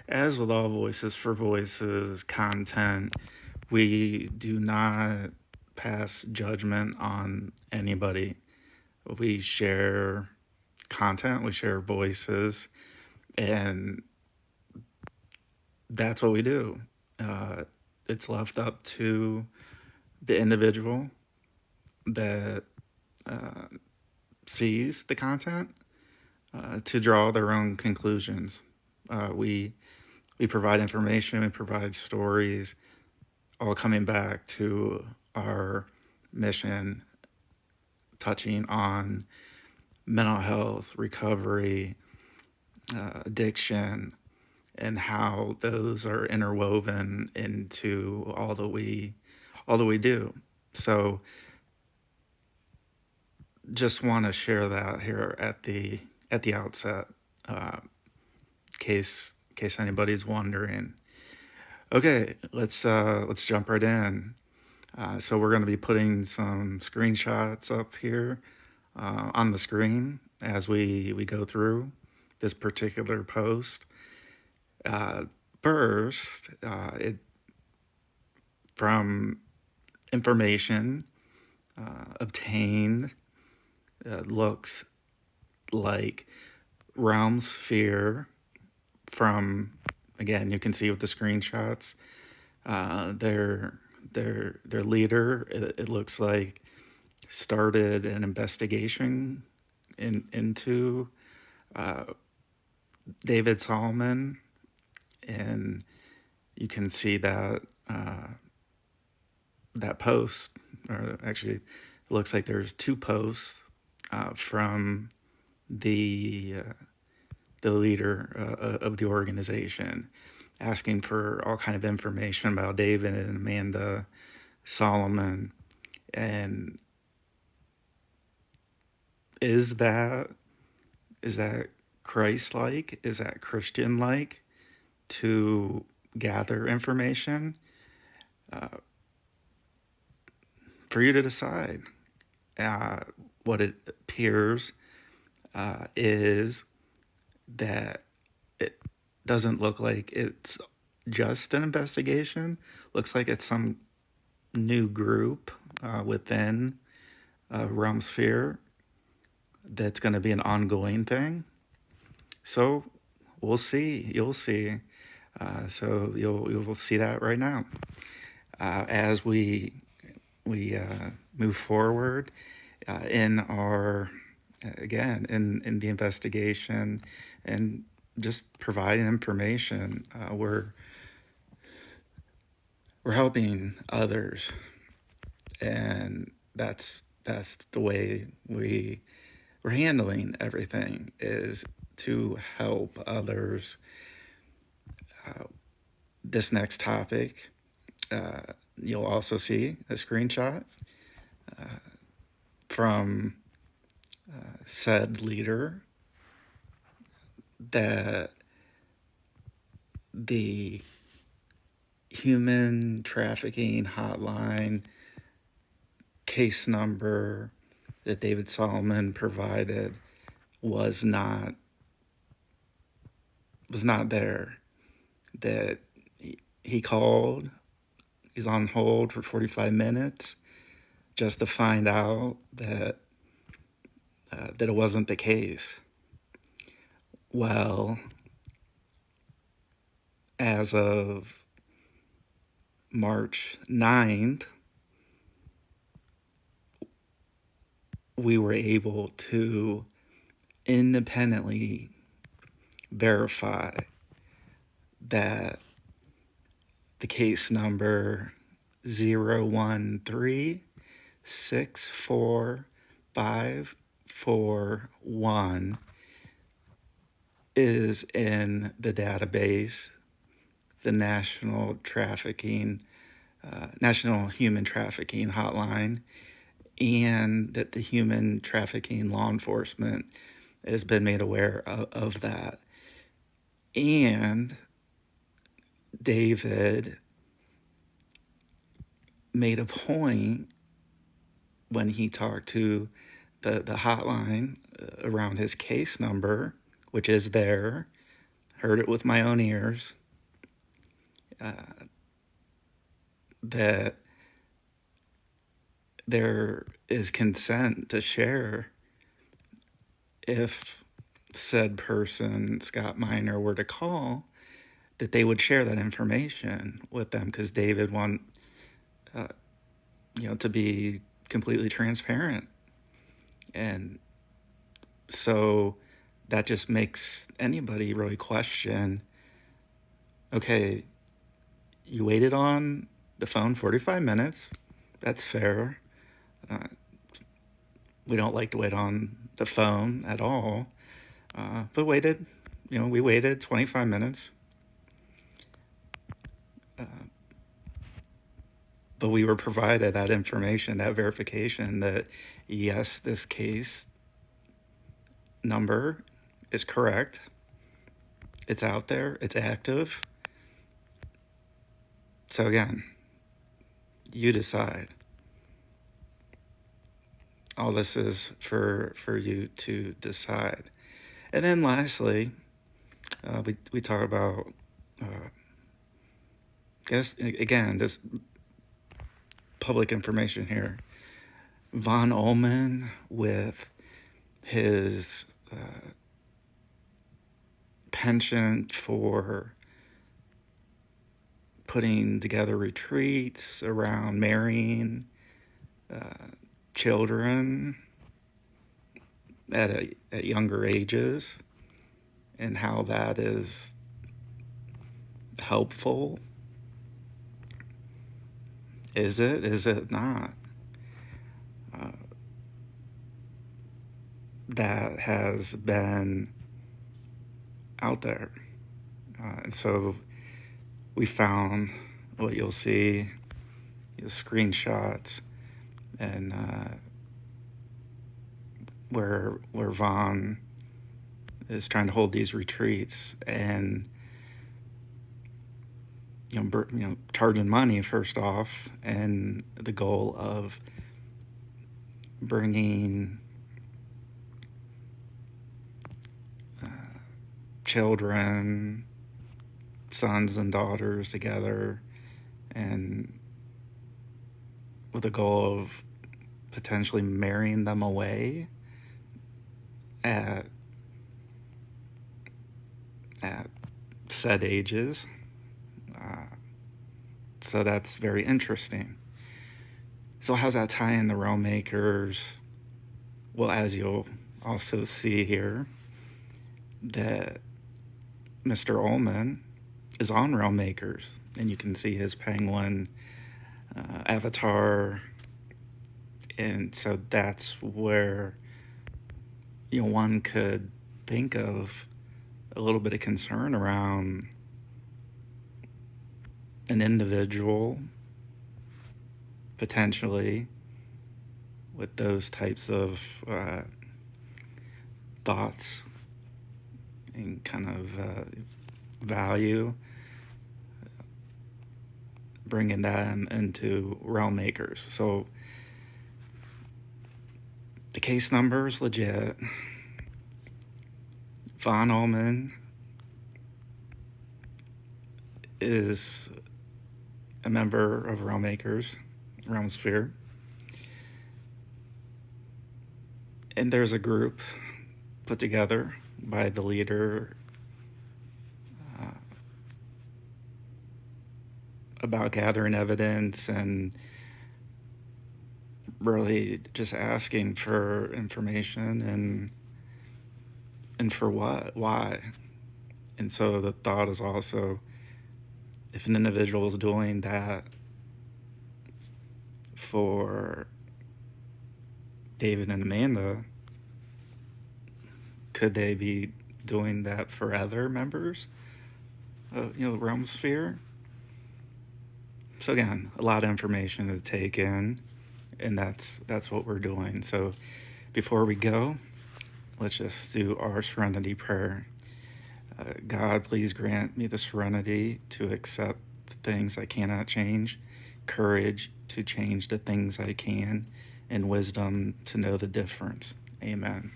As with all Voices for Voices content, we do not pass judgment on anybody. We share content, we share voices, and that's what we do. Uh, it's left up to the individual that uh, sees the content to draw their own conclusions. We provide information, we provide stories, all coming back to our mission, touching on mental health, recovery, addiction, and how those are interwoven into all that we do. So just want to share that here at the outset, uh, case anybody's wondering. Okay, let's jump right in. So we're going to be putting some screenshots up here on the screen as we go through this particular post. Uh, First, it from information obtained, looks like realm sphere from, again, you can see with the screenshots, their their leader, it looks like, started an investigation into uh, David Solomon, and you can see that that post, or actually, it looks like there's two posts from the uh, the leader of the organization, asking for all kind of information about David and Amanda Solomon. And is that is that Christ-like? Is that Christian-like to gather information? Uh, for you to decide. Uh, what it appears is that it doesn't look like it's just an investigation. Looks like it's some new group within Realm Sphere that's going to be an ongoing thing. So we'll see. You'll see. So you'll see that right now as we move forward in our again in the investigation and just providing information. We're helping others, and that's the way we're handling everything, is to help others. This next topic, uh, you'll also see a screenshot from said leader that the human trafficking hotline case number that David Solomon provided was not there. That he called, he's on hold for 45 minutes just to find out that it wasn't the case. Well, as of March 9th, we were able to independently verify that the case number 013645541 is in the database, the National Human Trafficking Hotline, and that the human trafficking law enforcement has been made aware of that. And David made a point when he talked to the hotline around his case number, which is there, heard it with my own ears, that there is consent to share if said person, Scott Miner, were to call, that they would share that information with them, because David want to be completely transparent. And so that just makes anybody really question, okay, you waited on the phone 45 minutes. That's fair. We don't like to wait on the phone at all. But we waited 25 minutes. But we were provided that information, that verification that, yes, this case number is correct. It's out there. It's active. So again, you decide. All this is for you to decide. And then lastly, we talk about, again, this public information here. Von Ullman with his penchant for putting together retreats around marrying children at younger ages, and how that is helpful. Is it? Is it not? That has been out there. And so we found what you'll see, screenshots, and where Vaughn is trying to hold these retreats, and charging money first off, and the goal of bringing children, sons and daughters together, and with the goal of potentially marrying them away at said ages. So that's very interesting. So how's that tie in the realm makers? Well, as you'll also see here, that Mr. Ullman is on realm makers, and you can see his penguin avatar. And so that's where one could think of a little bit of concern around an individual potentially with those types of thoughts and kind of value, bringing them into realm makers. So the case number is legit. Von Ullman is a member of Realm Makers, Realm Sphere. And there's a group put together by the leader about gathering evidence and really just asking for information and for what, why. And so the thought is also, if an individual is doing that for David and Amanda, could they be doing that for other members of Realm Sphere? So again, a lot of information to take in, and that's what we're doing. So before we go, let's just do our Serenity prayer. God, please grant me the serenity to accept the things I cannot change, courage to change the things I can, and wisdom to know the difference. Amen.